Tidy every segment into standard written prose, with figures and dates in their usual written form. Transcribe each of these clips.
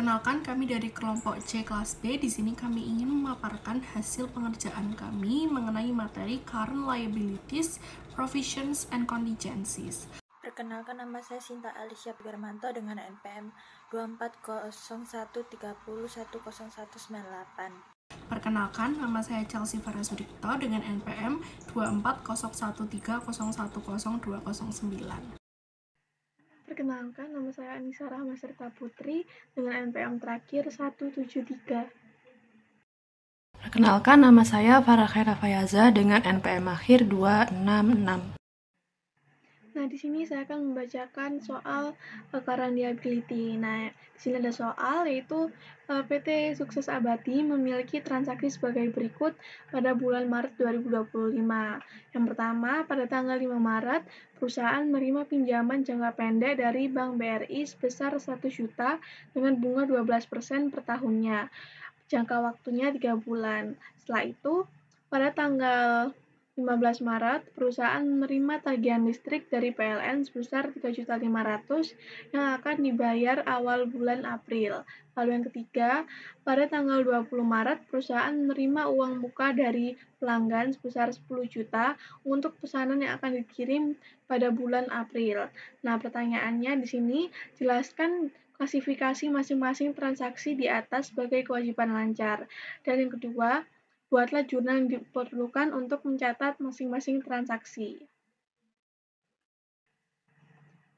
Perkenalkan, kami dari kelompok C kelas B. Di sini kami ingin memaparkan hasil pengerjaan kami mengenai materi current liabilities, provisions, and contingencies. Perkenalkan, nama saya Sinta Alicia Pigarmanto dengan NPM 240130100198. Perkenalkan, nama saya Chelsea Farah Sudikto dengan NPM 240130110209. Perkenalkan, nama saya Anissa Rahma Serta Putri dengan NPM terakhir 173. Perkenalkan, nama saya Farah Khaira Fayaza dengan NPM akhir 266. Nah, di sini saya akan membacakan soal current liability. Nah, di sini ada soal yaitu PT Sukses Abadi memiliki transaksi sebagai berikut pada bulan Maret 2025. Yang pertama, pada tanggal 5 Maret, perusahaan menerima pinjaman jangka pendek dari Bank BRI sebesar 1 juta dengan bunga 12% per tahunnya. Jangka waktunya 3 bulan. Setelah itu, pada tanggal 15 Maret, perusahaan menerima tagihan listrik dari PLN sebesar 3.500.000 yang akan dibayar awal bulan April. Lalu yang ketiga, pada tanggal 20 Maret, perusahaan menerima uang muka dari pelanggan sebesar 10 juta untuk pesanan yang akan dikirim pada bulan April. Nah, pertanyaannya di sini, jelaskan klasifikasi masing-masing transaksi di atas sebagai kewajiban lancar. Dan yang kedua, buatlah jurnal yang diperlukan untuk mencatat masing-masing transaksi.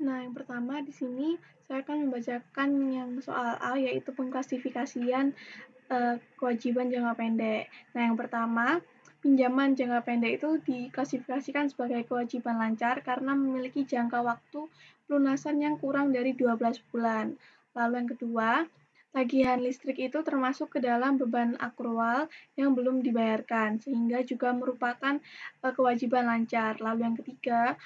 Nah, yang pertama di sini saya akan membacakan yang soal A, yaitu pengklasifikasian kewajiban jangka pendek. Nah, yang pertama, pinjaman jangka pendek itu diklasifikasikan sebagai kewajiban lancar karena memiliki jangka waktu pelunasan yang kurang dari 12 bulan. Lalu yang kedua, tagihan listrik itu termasuk ke dalam beban akrual yang belum dibayarkan, sehingga juga merupakan kewajiban lancar. Lalu yang ketiga,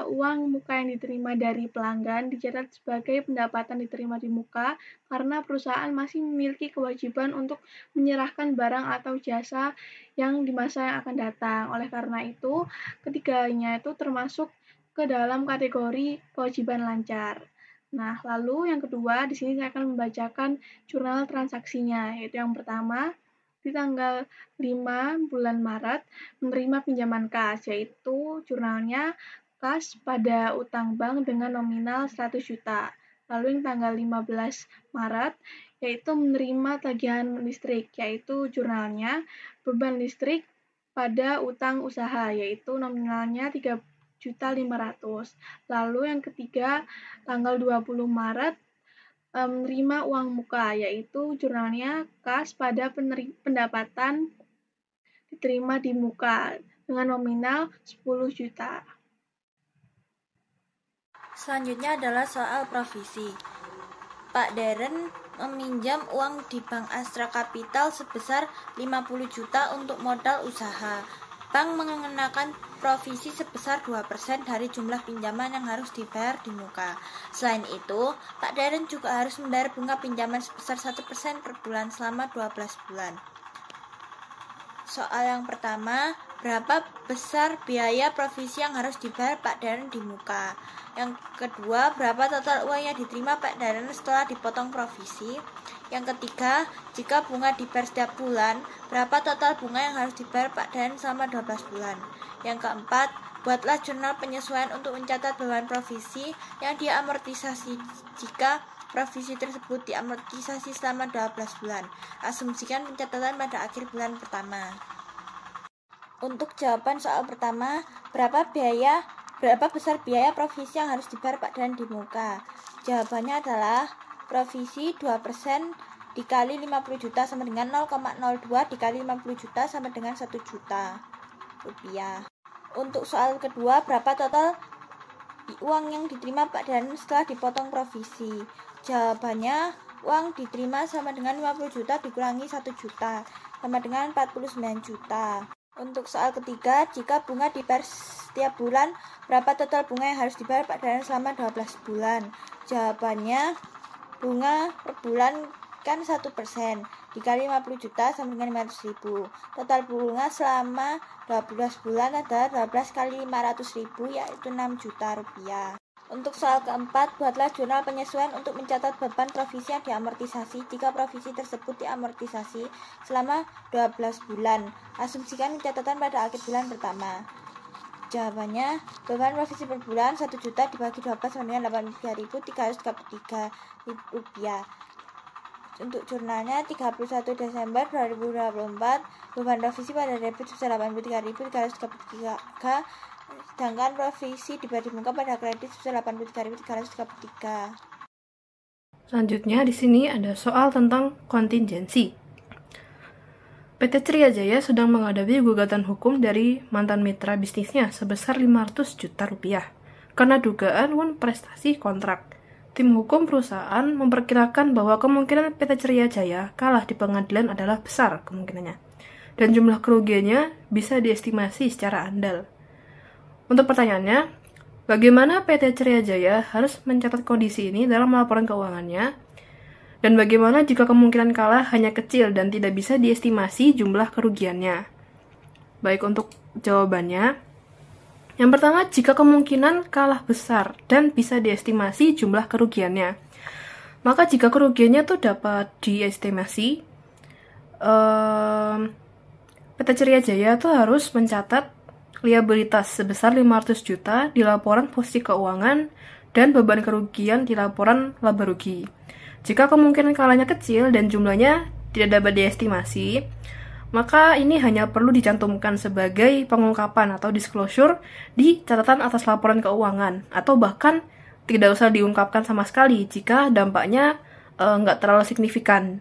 uang muka yang diterima dari pelanggan dicatat sebagai pendapatan diterima di muka karena perusahaan masih memiliki kewajiban untuk menyerahkan barang atau jasa yang di masa yang akan datang. Oleh karena itu, ketiganya itu termasuk ke dalam kategori kewajiban lancar. Nah, lalu yang kedua, di sini saya akan membacakan jurnal transaksinya, yaitu yang pertama, di tanggal 5 bulan Maret, menerima pinjaman kas, yaitu jurnalnya kas pada utang bank dengan nominal 100 juta. Lalu yang tanggal 15 Maret, yaitu menerima tagihan listrik, yaitu jurnalnya beban listrik pada utang usaha, yaitu nominalnya 3.500.000. Lalu yang ketiga, tanggal 20 Maret, menerima uang muka, yaitu jurnalnya kas pada pendapatan diterima di muka dengan nominal 10 juta. Selanjutnya adalah soal provisi. Pak Deren meminjam uang di Bank Astra Capital sebesar 50 juta untuk modal usaha. Bank mengenakan provisi sebesar 2% dari jumlah pinjaman yang harus dibayar di muka. Selain itu, Pak Deren juga harus membayar bunga pinjaman sebesar 1% per bulan selama 12 bulan. Soal yang pertama, berapa besar biaya provisi yang harus dibayar Pak Deren di muka? Yang kedua, berapa total uang yang diterima Pak Deren setelah dipotong provisi? Yang ketiga, jika bunga dibayar setiap bulan, berapa total bunga yang harus dibayar Pak Deren selama 12 bulan? Yang keempat, buatlah jurnal penyesuaian untuk mencatat beban provisi yang diamortisasi jika provisi tersebut diamortisasi selama 12 bulan. Asumsikan pencatatan pada akhir bulan pertama. Untuk jawaban soal pertama, berapa besar biaya provisi yang harus dibayar Pak Deren di muka? Jawabannya adalah provisi 2% dikali 50 juta sama dengan 0,02 dikali 50 juta sama dengan 1 juta rupiah. Untuk soal kedua, berapa total uang yang diterima Pak Deren setelah dipotong provisi? Jawabannya, uang diterima sama dengan 50 juta dikurangi 1 juta sama dengan 49 juta. Untuk soal ketiga, jika bunga dibayar setiap bulan, berapa total bunga yang harus dibayar Pak Deren selama 12 bulan? Jawabannya, bunga per bulan kan 1% dikali 50 juta sama dengan 500.000. Total bunga selama 12 bulan adalah 12 kali 500.000, yaitu 6 juta rupiah. Untuk soal keempat, buatlah jurnal penyesuaian untuk mencatat beban provisi yang diamortisasi jika provisi tersebut diamortisasi selama 12 bulan. Asumsikan pencatatan pada akhir bulan pertama. Jawabannya, beban provisi per bulan 1 juta dibagi 12 sama dengan 83.333 rupiah. Untuk jurnalnya 31 Desember 2024, beban provisi pada debit sebesar 83.333, sedangkan provisi dibagi muka pada kredit sebesar 83.333. Selanjutnya di sini ada soal tentang kontingensi. PT Ceria Jaya sedang menghadapi gugatan hukum dari mantan mitra bisnisnya sebesar 500 juta rupiah karena dugaan prestasi kontrak. Tim hukum perusahaan memperkirakan bahwa kemungkinan PT Ceria Jaya kalah di pengadilan adalah besar kemungkinannya, dan jumlah kerugiannya bisa diestimasi secara andal. Untuk pertanyaannya, bagaimana PT Ceria Jaya harus mencatat kondisi ini dalam laporan keuangannya? Dan bagaimana jika kemungkinan kalah hanya kecil dan tidak bisa diestimasi jumlah kerugiannya? Baik, untuk jawabannya, yang pertama, jika kemungkinan kalah besar dan bisa diestimasi jumlah kerugiannya, maka jika kerugiannya itu dapat diestimasi, PT Ceria Jaya itu harus mencatat liabilitas sebesar 500 juta di laporan posisi keuangan dan beban kerugian di laporan laba rugi. Jika kemungkinan kalahnya kecil dan jumlahnya tidak dapat diestimasi, maka ini hanya perlu dicantumkan sebagai pengungkapan atau disclosure di catatan atas laporan keuangan, atau bahkan tidak usah diungkapkan sama sekali jika dampaknya nggak terlalu signifikan.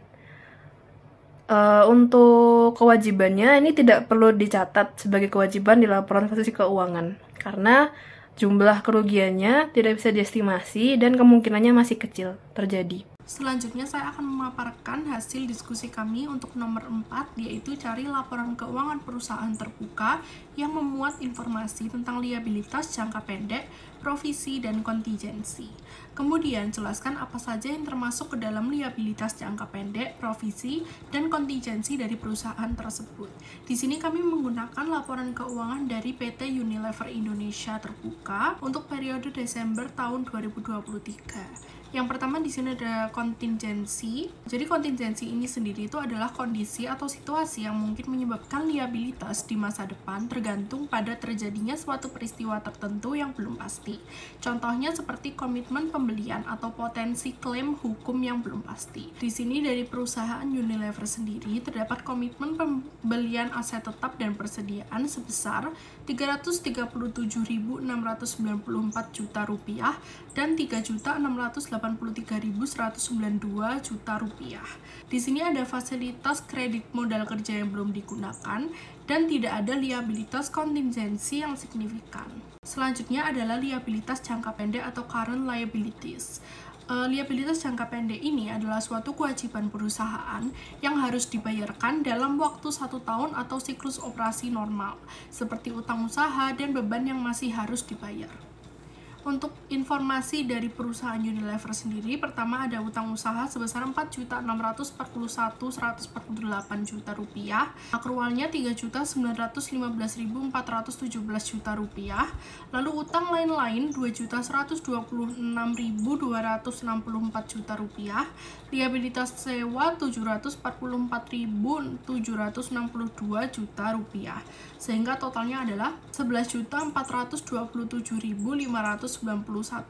Untuk kewajibannya ini tidak perlu dicatat sebagai kewajiban di laporan posisi keuangan, karena jumlah kerugiannya tidak bisa diestimasi dan kemungkinannya masih kecil terjadi. Selanjutnya saya akan memaparkan hasil diskusi kami untuk nomor 4, yaitu cari laporan keuangan perusahaan terbuka yang memuat informasi tentang liabilitas jangka pendek, provisi, dan kontingensi. Kemudian jelaskan apa saja yang termasuk ke dalam liabilitas jangka pendek, provisi, dan kontingensi dari perusahaan tersebut. Di sini kami menggunakan laporan keuangan dari PT Unilever Indonesia terbuka untuk periode Desember tahun 2023. Yang pertama di sini ada kontingensi. Jadi kontingensi ini sendiri itu adalah kondisi atau situasi yang mungkin menyebabkan liabilitas di masa depan tergantung pada terjadinya suatu peristiwa tertentu yang belum pasti. Contohnya seperti komitmen pembelian atau potensi klaim hukum yang belum pasti. Di sini dari perusahaan Unilever sendiri terdapat komitmen pembelian aset tetap dan persediaan sebesar 337.694 juta rupiah dan 3.683.192 juta rupiah. Di sini ada fasilitas kredit modal kerja yang belum digunakan dan tidak ada liabilitas kontingensi yang signifikan. Selanjutnya adalah liabilitas jangka pendek atau current liabilities. Liabilitas jangka pendek ini adalah suatu kewajiban perusahaan yang harus dibayarkan dalam waktu 1 tahun atau siklus operasi normal, seperti utang usaha dan beban yang masih harus dibayar. Untuk informasi dari perusahaan Unilever sendiri, pertama ada utang usaha sebesar 4.641.148 juta rupiah, akrualnya 3.915.417 juta rupiah, lalu utang lain-lain 2.126.264 juta rupiah, liabilitas sewa 744.762 juta rupiah, sehingga totalnya adalah 11.427.591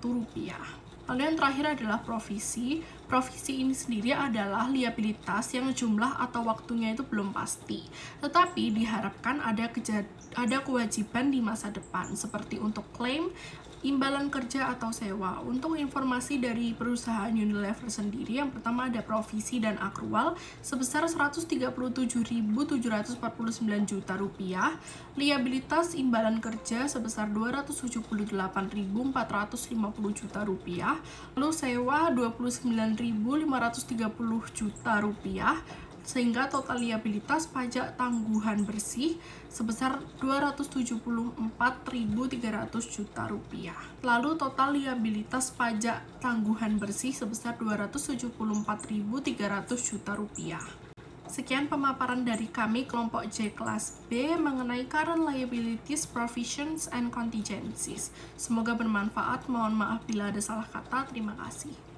rupiah. Lalu yang terakhir adalah provisi. Provisi ini sendiri adalah liabilitas yang jumlah atau waktunya itu belum pasti, tetapi diharapkan ada kewajiban di masa depan, seperti untuk klaim, imbalan kerja atau sewa. Untuk informasi dari perusahaan Unilever sendiri, yang pertama ada provisi dan akrual sebesar 137.749 juta rupiah, liabilitas imbalan kerja sebesar 278.450 juta rupiah, lalu sewa 29.530 juta rupiah, sehingga total liabilitas pajak tangguhan bersih sebesar 274.300 juta rupiah. Lalu total liabilitas pajak tangguhan bersih sebesar 274.300 juta rupiah. Sekian pemaparan dari kami kelompok J kelas B mengenai current liabilities, provisions, and contingencies. Semoga bermanfaat. Mohon maaf bila ada salah kata. Terima kasih.